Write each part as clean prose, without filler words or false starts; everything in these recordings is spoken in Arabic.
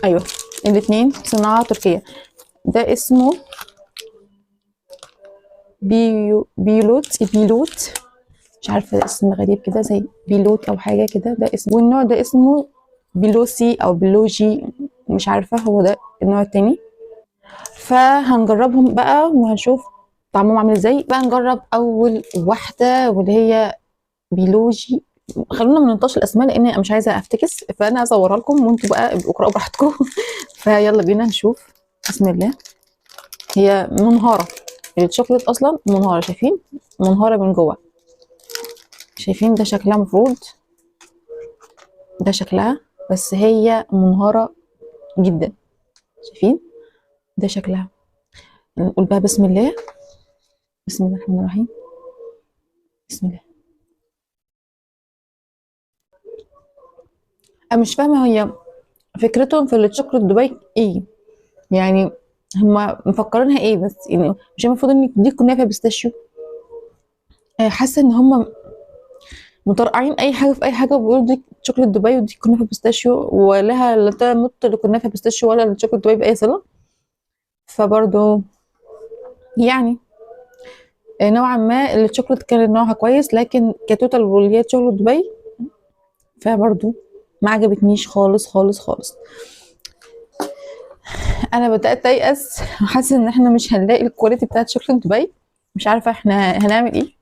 ايوه الاتنين صناعة تركية. ده اسمه بيلوت. مش عارفة اسم غريب كده زي بيلوت او حاجة كده، ده اسم. والنوع ده اسمه بيلوسي او بيلوجي، مش عارفة هو ده النوع التاني. فهنجربهم بقى وهنشوف طعمهم عامل ازاي. بقى نجرب اول واحدة واللي هي بيلوجي. خلونا ما ننطقش الاسماء لان انا مش عايزه افتكس، فانا هصورها لكم وانتوا بقى ابقوا اقراوا براحتكم. فيلا بينا نشوف. بسم الله. هي منهاره، الشوكليت اصلا منهاره، شايفين؟ منهاره من جوه. شايفين ده شكلها مفروض، ده شكلها، بس هي منهاره جدا. شايفين؟ ده شكلها. نقول بقى بسم الله. بسم الله الرحمن الرحيم. بسم الله. انا مش فاهمه هي فكرتهم في الشوكليت دبي ايه يعني. هما مفكرينها ايه بس يعني؟ مش المفروض ان دي كنافه بيستاشيو؟ حاسه ان هما مطرقعين اي حاجه في اي حاجه وبيقولوا دي شوكليت دبي ودي كنافه بيستاشيو، ولها لا تمت لكنافه بيستاشيو ولا لشوكليت دبي باي صله. فبرضه يعني نوعا ما الشوكليت كان نوعها كويس، لكن كتوتال واللي هي شوكليت دبي فبرضه ما عجبتنيش خالص خالص خالص. انا بدات ايأس، حاسه ان احنا مش هنلاقي الكواليتي بتاعت شوكليت دبي. مش عارفه احنا هنعمل ايه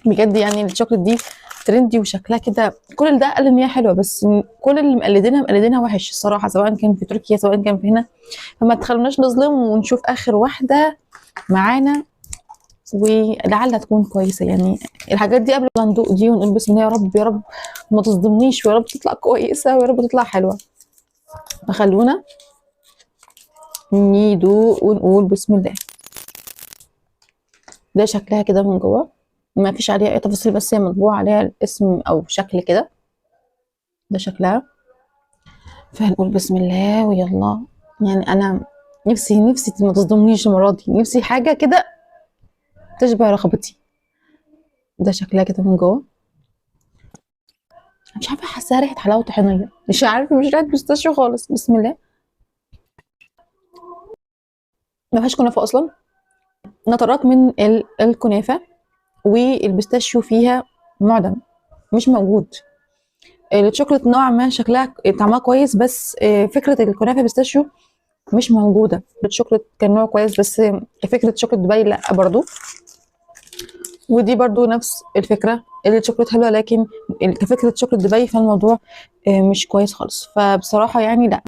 بجد. يعني الشوكليت دي ترندي وشكلها كده، كل اللي ده قال ان هي حلوه، بس كل اللي مقلدينها وحش الصراحه، سواء كان في تركيا سواء كان في هنا. فما تخلوناش نظلم ونشوف اخر واحده معانا ولعلها تكون كويسه يعني. الحاجات دي قبل ما ندوق دي ونقول بسم الله يا رب يا رب ما تصدمنيش، ويا رب تطلع كويسه ويا رب تطلع حلوه. فخلونا ندوق ونقول بسم الله. ده شكلها كده من جوه، ما فيش عليها اي تفاصيل، بس هي مطبوع عليها الاسم او شكل كده. ده شكلها. فهنقول بسم الله ويلا. يعني انا نفسي ما تصدمنيش المره دي، نفسي حاجه كده تشبه رغبتي. ده شكلها كده من جوه. مش عارفه، حاساها ريحه حلاوه طحينيه، مش عارفه، مش ريحه بيستاشيو خالص. بسم الله. ما فيهاش كنافه اصلا، نترات من الكنافه والبيستاشيو فيها معدم، مش موجود. الشوكولات نوعا ما شكلها طعمها كويس، بس فكره الكنافه بيستاشيو مش موجوده. الشوكولات كان نوع كويس، بس فكره شوكولات دبي لا برضو. ودي برضو نفس الفكره، الشوكولات حلوه لكن كفكره شوكولات دبي فالموضوع مش كويس خالص. فبصراحه يعني لا.